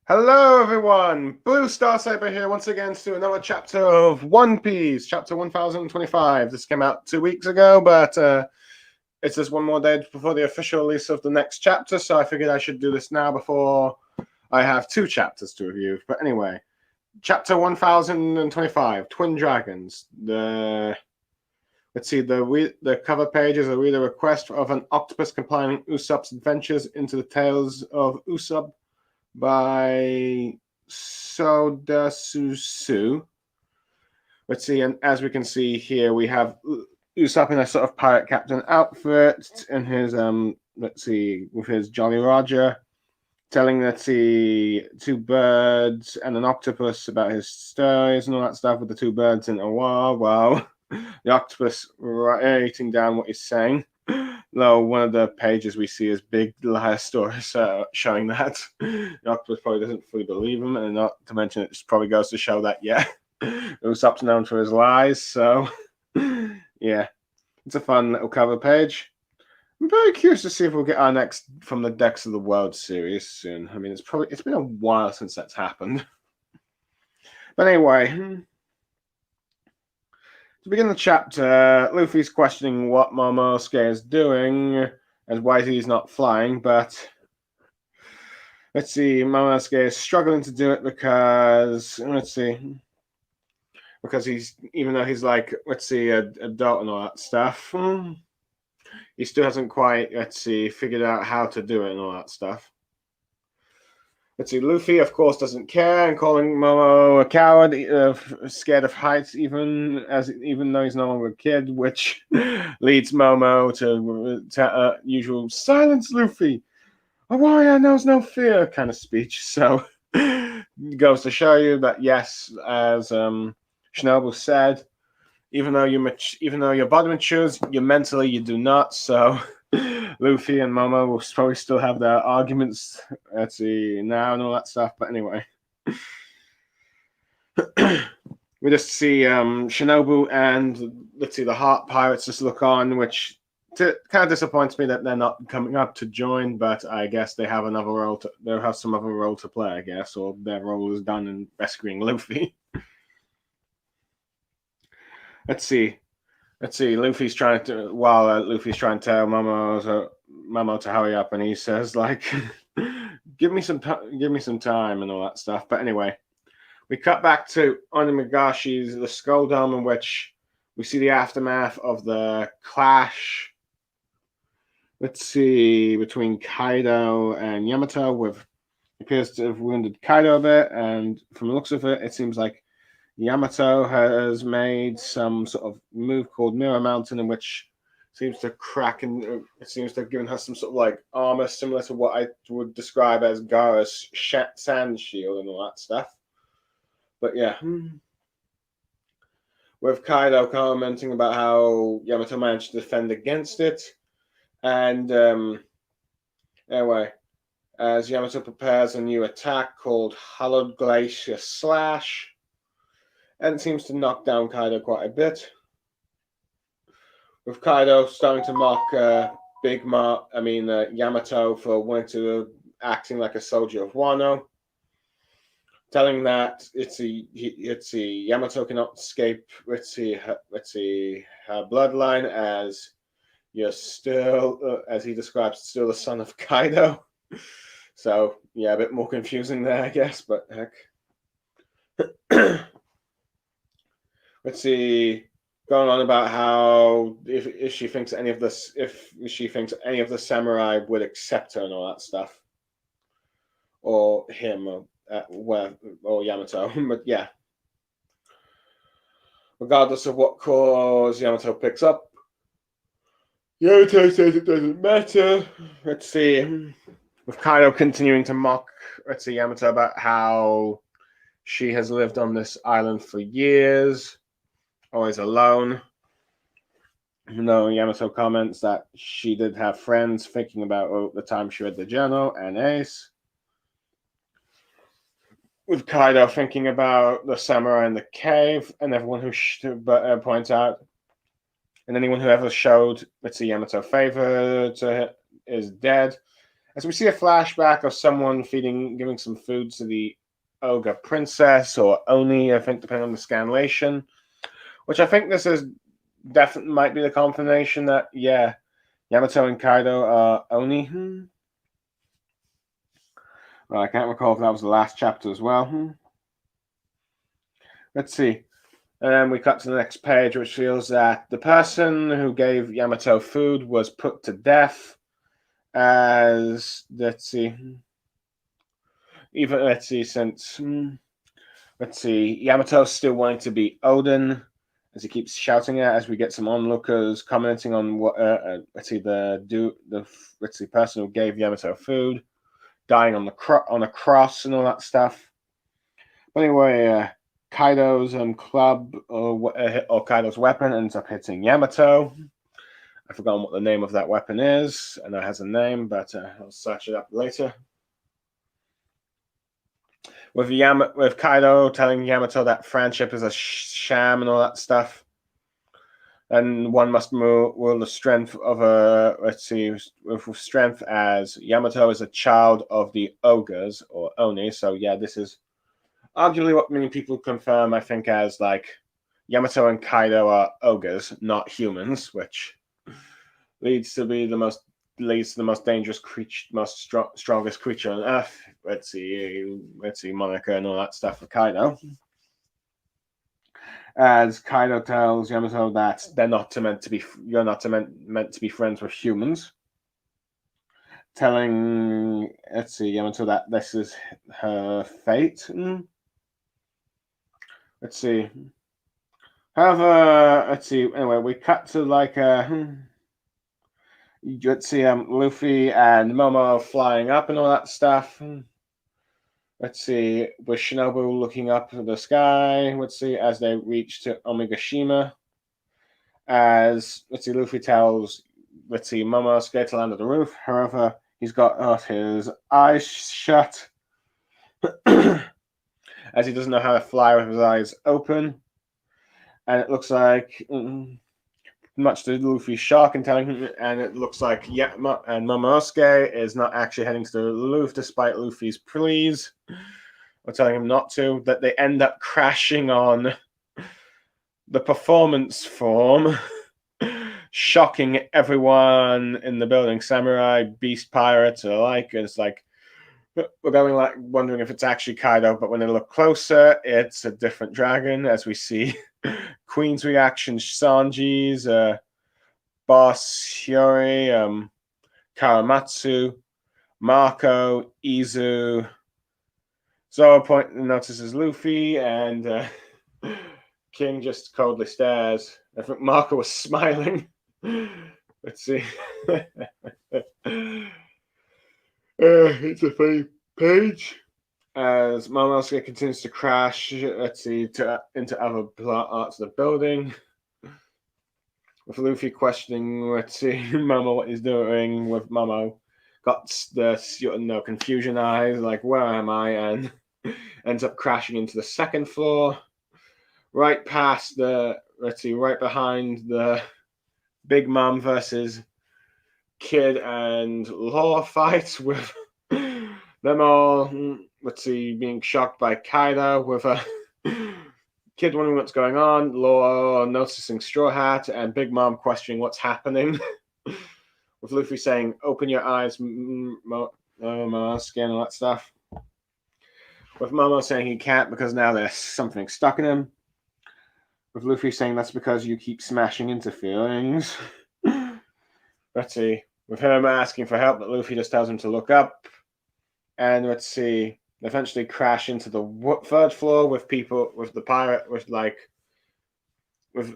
Hello, everyone! Blue Star Saber here once again to another chapter of One Piece, chapter 1025. This came out 2 weeks ago, but it's just one more day before the official release of the next chapter, so I figured I should do this now before I have two chapters to review. But anyway, chapter 1025, Twin Dragons. Let's see, the cover page is a reader request of an octopus compiling Usopp's adventures into the tales of Usopp by Soda Susu. Let's see, and as we can see here, we have Usopp in a sort of pirate captain outfit and his let's see, with his Jolly Roger, telling let's see two birds and an octopus about his stories and all that stuff with the two birds and wow. The octopus writing down what he's saying. No, one of the pages we see is big liar stories showing that the octopus probably doesn't fully believe him, and not to mention it just probably goes to show that Usopp's known for his lies. So yeah, it's a fun little cover page. I'm very curious to see if we'll get our next from the Decks of the World series soon. I mean, it's been a while since that's happened. But anyway, to begin the chapter, Luffy's questioning what Momosuke is doing and why he's not flying, but let's see, Momosuke is struggling to do it because he's, even though he's like, let's see, adult and all that stuff, he still hasn't quite, figured out how to do it and all that stuff. Let's see, Luffy, of course, doesn't care and calling Momo a coward, scared of heights, even though he's no longer a kid, which leads Momo to usual silence, Luffy. A warrior knows no fear kind of speech. So goes to show you that yes, as Shinobu said, even though your body matures, mentally you do not. So Luffy and Momo will probably still have their arguments, let's see, now and all that stuff. But anyway, we just see Shinobu and let's see the Heart Pirates just look on, which kind of disappoints me that they're not coming up to join. But I guess they have another role. They'll have some other role to play, I guess, or their role is done in rescuing Luffy. Let's see. Luffy's trying to tell Momo to hurry up, and he says like, "Give me some time and all that stuff." But anyway, we cut back to Onimugashi's the Skull Dome, in which we see the aftermath of the clash. Let's see, between Kaido and Yamato, with appears to have wounded Kaido a bit, and from the looks of it, it seems like Yamato has made some sort of move called Mirror Mountain, in which seems to crack, and it seems to have given her some sort of like armor similar to what I would describe as Gaara's sand shield and all that stuff. But yeah, with Kaido commenting about how Yamato managed to defend against it, and anyway, as Yamato prepares a new attack called Hallowed Glacier Slash, and seems to knock down Kaido quite a bit. With Kaido starting to mock Yamato for wanting to acting like a soldier of Wano, telling that Yamato cannot escape her bloodline, as you're still, as he describes, still the son of Kaido. So yeah, a bit more confusing there, I guess, but heck. Let's see, going on about how if she thinks any of the samurai would accept her and all that stuff, or him, or Yamato. But yeah, regardless of what cause Yamato picks up, Yamato says it doesn't matter. Let's see, with Kaido continuing to mock, Yamato about how she has lived on this island for years, always alone. Yamato comments that she did have friends, thinking about the time she read the journal, and Ace. With Kaido thinking about the samurai in the cave, and everyone who points out, and anyone who ever showed Yamato favor to is dead, as we see a flashback of someone giving some food to the ogre princess or Oni, I think, depending on the scanlation. Which I think this is definitely might be the confirmation that Yamato and Kaido are Oni. Well, I can't recall if that was the last chapter as well. Let's see. And then we cut to the next page, which feels that the person who gave Yamato food was put to death as, let's see, Yamato's still wanting to be Odin, as he keeps shouting it, as we get some onlookers commenting on what, the person who gave Yamato food, dying on a cross and all that stuff. But anyway, Kaido's club or Kaido's weapon ends up hitting Yamato. I've forgotten what the name of that weapon is. I know it has a name, but I'll search it up later. With Kaido telling Yamato that friendship is a sham and all that stuff, and one must will the strength of with strength, as Yamato is a child of the ogres or Oni. So yeah, this is arguably what many people confirm, I think, as like Yamato and Kaido are ogres, not humans, which leads to the most dangerous creature, strongest creature on Earth. Let's see, Monica and all that stuff for Kaido. As Kaido tells Yamato that you're not meant to be friends with humans. Telling Yamato that this is her fate. Let's see. However, anyway, we cut to like let's see, Luffy and Momo flying up and all that stuff. Let's see, with Shinobu looking up at the sky. Let's see, as they reach to Omegashima. As, Luffy tells, Momosuke to land on the roof. However, he's got his eyes shut. As he doesn't know how to fly with his eyes open. And it looks like, much to Luffy's shock and telling him, and it looks like Momosuke is not actually heading to the roof despite Luffy's pleas, or telling him not to, that they end up crashing on the performance form, shocking everyone in the building, samurai, beast pirates alike. It's like, we're going like wondering if it's actually Kaido, but when they look closer, it's a different dragon, as we see Queen's reaction, Sanji's, Boss Hiyori, Karamatsu, Marco, Izu. Zoro notices Luffy, and King just coldly stares. I think Marco was smiling. Let's see. It's a funny page. As Momosuke continues to crash, into other parts of the building. With Luffy questioning, Momo what he's doing, with Momo got the confusion eyes, like, where am I? And ends up crashing into the second floor, right past right behind the Big Mom versus Kid and Law fight, with them all, being shocked by Kaido, with a Kid wondering what's going on, Law noticing Straw Hat, and Big Mom questioning what's happening. With Luffy saying, open your eyes, Momo, skin, all that stuff. With Momo saying he can't because now there's something stuck in him. With Luffy saying that's because you keep smashing into feelings. Let's see. With him asking for help, but Luffy just tells him to look up. And eventually crash into the third floor with the pirate, with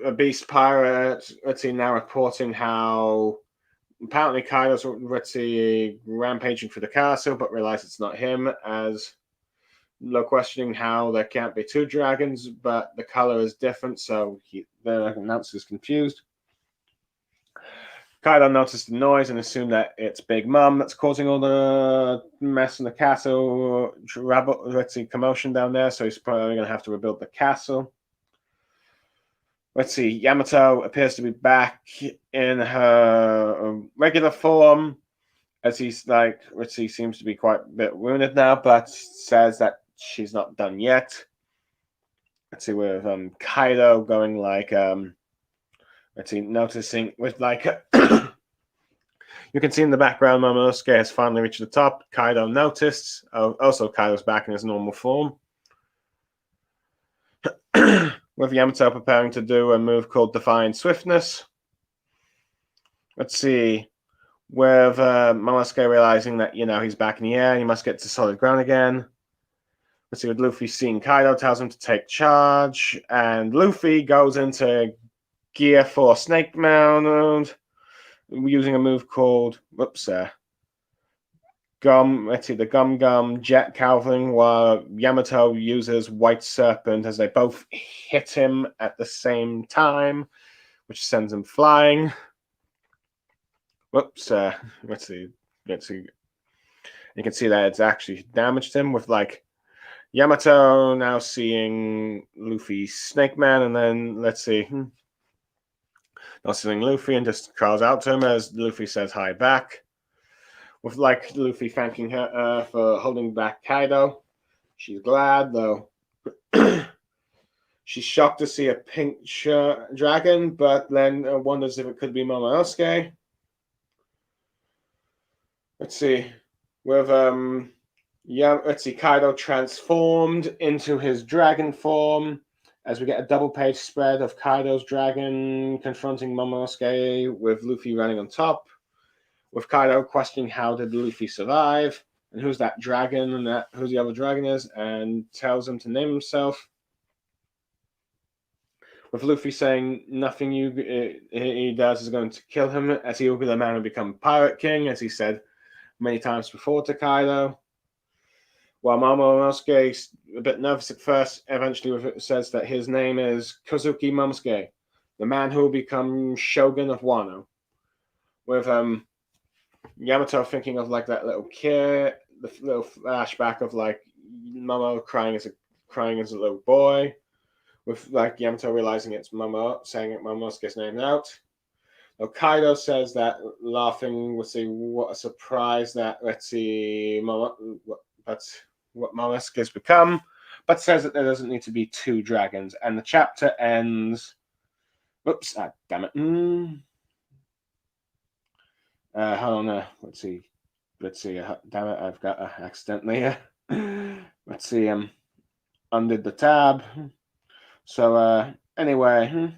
a beast pirate. Now reporting how apparently Kaido's rampaging through the castle, but realize it's not him, as no questioning how there can't be two dragons, but the color is different, so the announcer is confused. Kaido noticed the noise and assumed that it's Big Mom that's causing all the mess in the castle, commotion down there, so he's probably going to have to rebuild the castle. Yamato appears to be back in her regular form, as he's like, Ritzy seems to be quite a bit wounded now, but says that she's not done yet. Let's see, with Kaido going like let's see, noticing with like you can see in the background Momonosuke has finally reached the top. Kaido noticed. Also, Kaido's back in his normal form. With Yamato preparing to do a move called Defiant Swiftness. Let's see. With Momonosuke realizing that, he's back in the air and he must get to solid ground again. Let's see, with Luffy seeing Kaido, tells him to take charge. And Luffy goes into Gear 4 Snake Mound using a move called, the Gum Gum Jet Calving, while Yamato uses White Serpent as they both hit him at the same time, which sends him flying. Let's see. You can see that it's actually damaged him with like Yamato now seeing Luffy Snake Man, and then let's see. Not seeing Luffy and just calls out to him as Luffy says hi back. With like Luffy thanking her for holding back Kaido. She's glad though. She's shocked to see a pink dragon, but then wonders if it could be Momonosuke. Let's see. With Kaido transformed into his dragon form, as we get a double page spread of Kaido's dragon confronting Momonosuke with Luffy running on top. With Kaido questioning how did Luffy survive, and who's that dragon, and who the other dragon is, and tells him to name himself. With Luffy saying nothing he does is going to kill him, as he will be the man who become Pirate King, as he said many times before to Kaido. While Momonosuke is a bit nervous at first, eventually says that his name is Kozuki Momonosuke, the man who will become Shogun of Wano. With Yamato thinking of like that little kid, the little flashback of like Momo crying as a little boy, with like Yamato realizing it's Momo, saying it Momonosuke's name out. Now Kaido says that, laughing, let's see, what a surprise that, let's see, that's what Momonosuke has become, but says that there doesn't need to be two dragons, and the chapter ends. Oops, damn it. Hold on, let's see, damn it, I've got accidentally, let's see, undid the tab. So, anyway,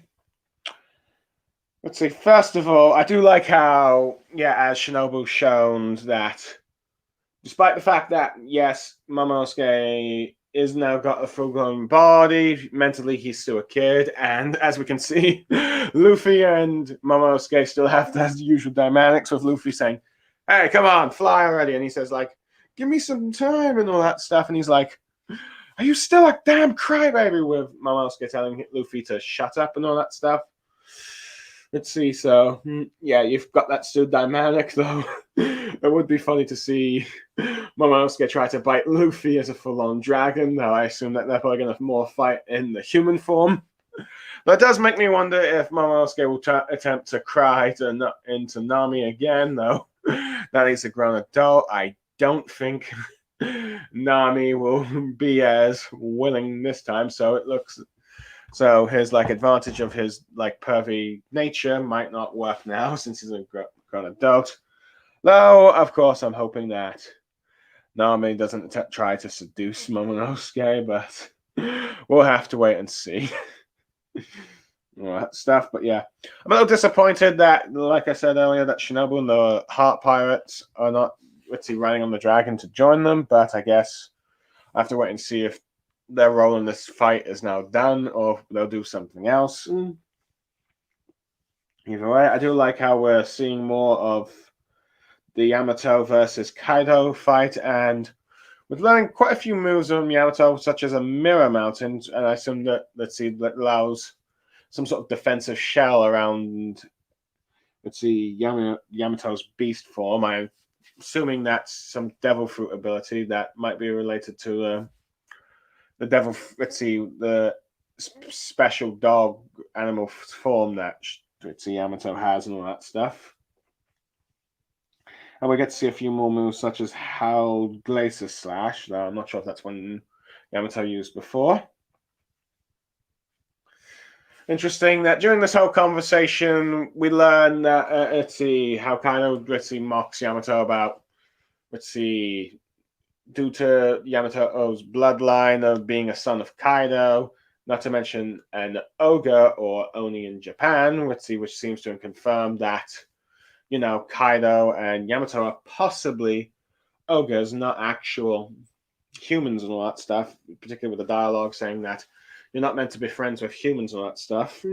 let's see, first of all, I do like how, as Shinobu shown that, despite the fact that, yes, Momonosuke is now got a full-grown body, mentally he's still a kid, and as we can see, Luffy and Momonosuke still have the usual dynamics, with Luffy saying, hey, come on, fly already, and he says, like, give me some time and all that stuff, and he's like, are you still a damn crybaby, with Momonosuke telling Luffy to shut up and all that stuff. Let's see, so, you've got that still dynamic, though. It would be funny to see Momonosuke try to bite Luffy as a full-on dragon, though I assume that they're probably going to more fight in the human form. But it does make me wonder if Momonosuke will attempt to cry into Nami again, though. Now he's a grown adult. I don't think Nami will be as willing this time, so it looks... So his like advantage of his like pervy nature might not work now since he's a grown adult. Though, of course, I'm hoping that Nami doesn't try to seduce Momonosuke, but we'll have to wait and see. All that stuff, but yeah. I'm a little disappointed that, like I said earlier, that Shinobu and the Heart Pirates are not riding on the dragon to join them, but I guess I have to wait and see if their role in this fight is now done, or they'll do something else. Either way, I do like how we're seeing more of the Yamato versus Kaido fight, and we're learning quite a few moves from Yamato, such as a Mirror Mountain, and I assume that, that allows some sort of defensive shell around, Yamato's beast form. I'm assuming that's some Devil Fruit ability that might be related to the devil, the special dog animal form that Yamato has and all that stuff. And we get to see a few more moves such as Hal Glacier Slash, though I'm not sure if that's one Yamato used before. Interesting that during this whole conversation, we learn that, let's see, how Kaido, mocks Yamato about, due to Yamato's bloodline of being a son of Kaido, not to mention an ogre or Oni in Japan, which seems to confirm that, Kaido and Yamato are possibly ogres, not actual humans and all that stuff, particularly with the dialogue saying that you're not meant to be friends with humans and all that stuff.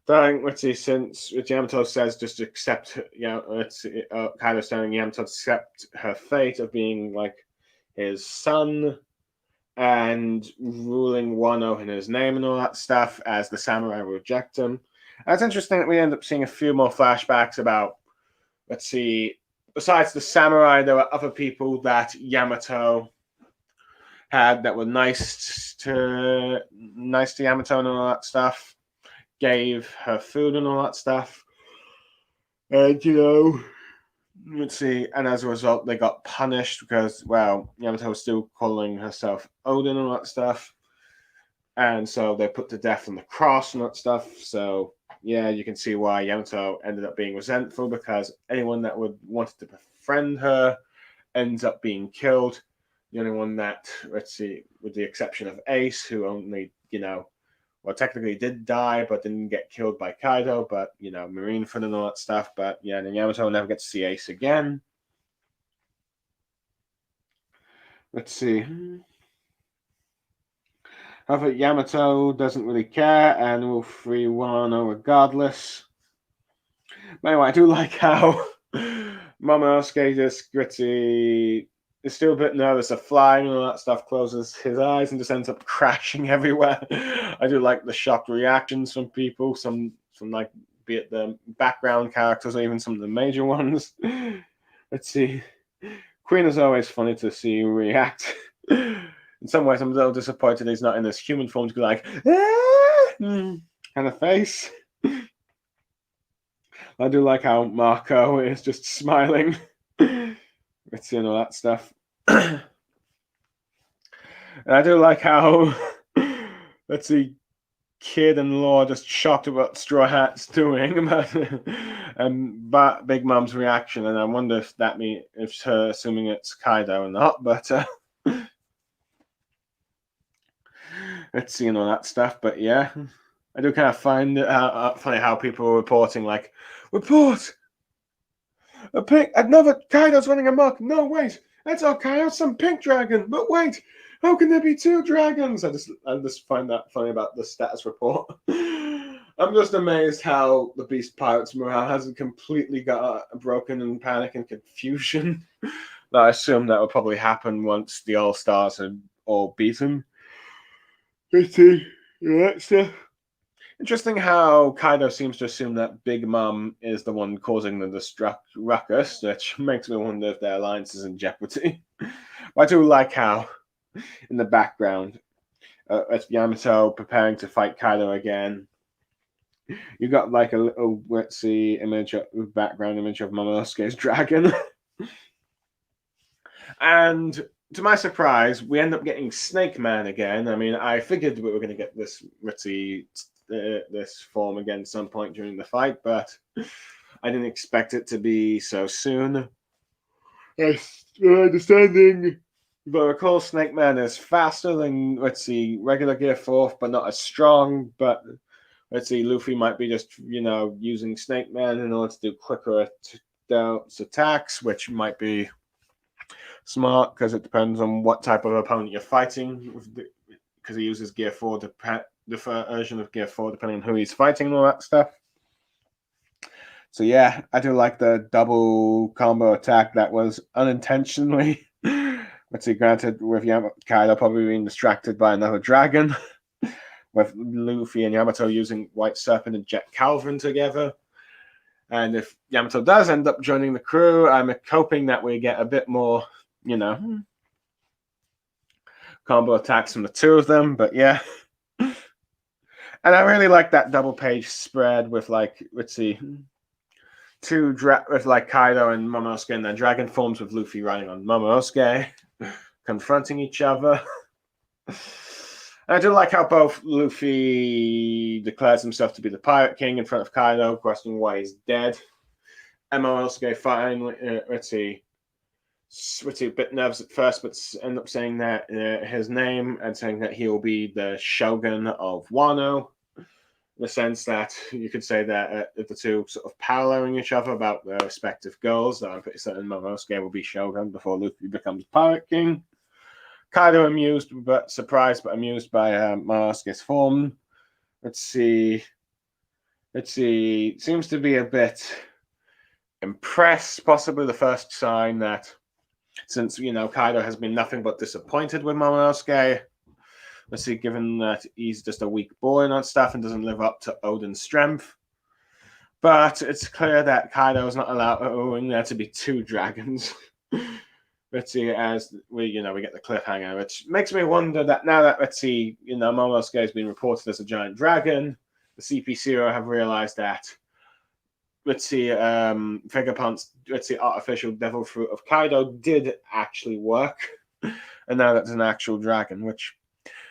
Since Yamato says just accept, Kaido telling Yamato to accept her fate of being like his son and ruling Wano in his name and all that stuff, as the samurai reject him. And it's interesting that we end up seeing a few more flashbacks about, besides the samurai, there were other people that Yamato had that were nice to Yamato and all that stuff, gave her food and all that stuff. And, and as a result, they got punished because, well, Yamato was still calling herself Odin and all that stuff. And so they put to death on the cross and that stuff. So, yeah, you can see why Yamato ended up being resentful, because anyone that would wanted to befriend her ends up being killed. The only one that, with the exception of Ace, who only, technically did die, but didn't get killed by Kaido, but, Marineford and all that stuff. But, yeah, then Yamato never gets to see Ace again. Let's see. However, Yamato doesn't really care and will free Wano regardless. But anyway, I do like how Momonosuke just is still a bit nervous of flying and all that stuff, closes his eyes and just ends up crashing everywhere. I do like the shocked reactions from people, some like, be it the background characters or even some of the major ones. Let's see. Queen is always funny to see react. In some ways, I'm a little disappointed he's not in this human form to be like, kind of face. I do like how Marco is just smiling. Let's see, and all that stuff. And I do like how, Kid and Law just shocked at what Straw Hat's doing, but Big Mom's reaction, and I wonder if if her assuming it's Kaido or not, but let's see, and all that stuff. But yeah, I do kind of find it funny how people are reporting, like, report! Another Kaido's running amok. No, wait, that's our Kaido, some pink dragon. But wait, how can there be two dragons? I just find that funny about the status report. I'm just amazed how the Beast Pirates morale hasn't completely got broken in panic and confusion. I assume that would probably happen once the All Stars had all beaten. Let's see. Yeah, stuff. Interesting how Kaido seems to assume that Big Mom is the one causing the ruckus, which makes me wonder if their alliance is in jeopardy. I do like how, in the background, as Yamato preparing to fight Kaido again, you got like a little background image of Momonosuke's dragon. And to my surprise, we end up getting Snake Man again. I mean, I figured we were going to get this this form again some point during the fight, but I didn't expect it to be so soon. Understanding. But I recall Snake Man is faster than, regular Gear 4, but not as strong. But, Luffy might be just, using Snake Man in order to do quicker attacks, which might be smart, because it depends on what type of opponent you're fighting, because he uses Gear 4, the version of Gear 4, depending on who he's fighting and all that stuff. So yeah, I do like the double combo attack that was unintentionally, granted, with Kaido probably being distracted by another dragon, with Luffy and Yamato using White Serpent and Jet Calvin together. And if Yamato does end up joining the crew, I'm hoping that we get a bit more, combo attacks from the two of them. But yeah. And I really like that double page spread with, with like Kaido and Momonosuke in their dragon forms, with Luffy riding on Momonosuke, confronting each other. I do like how both Luffy declares himself to be the Pirate King in front of Kaido, questioning why he's dead. And Momonosuke finally, Switty a bit nervous at first, but end up saying that his name and saying that he will be the Shogun of Wano. In the sense that you could say that the two sort of paralleling each other about their respective goals. I'm pretty certain Momonosuke will be Shogun before Luffy becomes Pirate King. Kaido amused, but surprised, but amused by Momonosuke's form. Let's see. Seems to be a bit impressed. Possibly the first sign that, since Kaido has been nothing but disappointed with Momonosuke. Let's see, given that he's just a weak boy and stuff and doesn't live up to Oden's strength. But it's clear that Kaido is not allowing there to be two dragons. Let's see, as we get the cliffhanger, which makes me wonder that now that Momonosuke has been reported as a giant dragon, the CP0 have realized that Vegapunk's artificial devil fruit of Kaido did actually work, and now that's an actual dragon. Which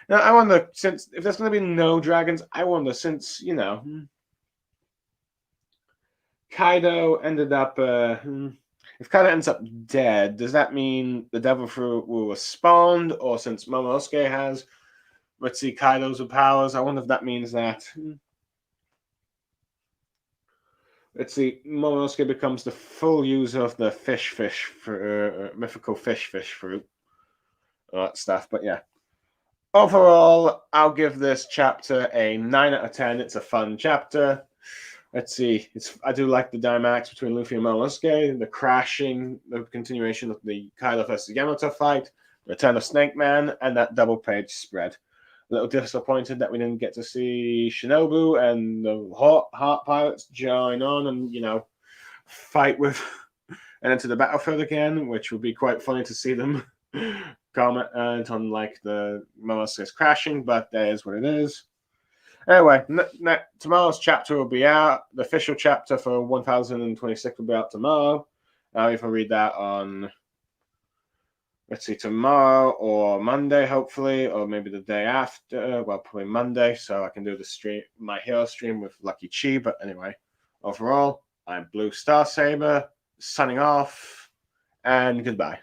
now I wonder, since if there's going to be no dragons, I wonder, since Kaido ended up. If Kaido ends up dead, does that mean the devil fruit will respond? Or since Momonosuke has, Kaido's powers, I wonder if that means that. Momonosuke becomes the full user of the mythical fish fruit. All that stuff. But yeah. Overall, I'll give this chapter a 9 out of 10. It's a fun chapter. Let's see. I do like the dynamics between Luffy and Momonosuke, the crashing, the continuation of the Kaido versus Yamato fight, the return of Snake Man, and that double-page spread. A little disappointed that we didn't get to see Shinobu and the Heart Pirates join on and fight with and enter the battlefield again, which would be quite funny to see them comment on like the Momonosuke's crashing, but that is what it is. Anyway, tomorrow's chapter will be out. The official chapter for 1026 will be out tomorrow. I'll either read that on, tomorrow or Monday, hopefully, or maybe the day after. Well, probably Monday, so I can do my hero stream with Lucky Chi. But anyway, overall, I'm Blue Star Saber, signing off, and goodbye.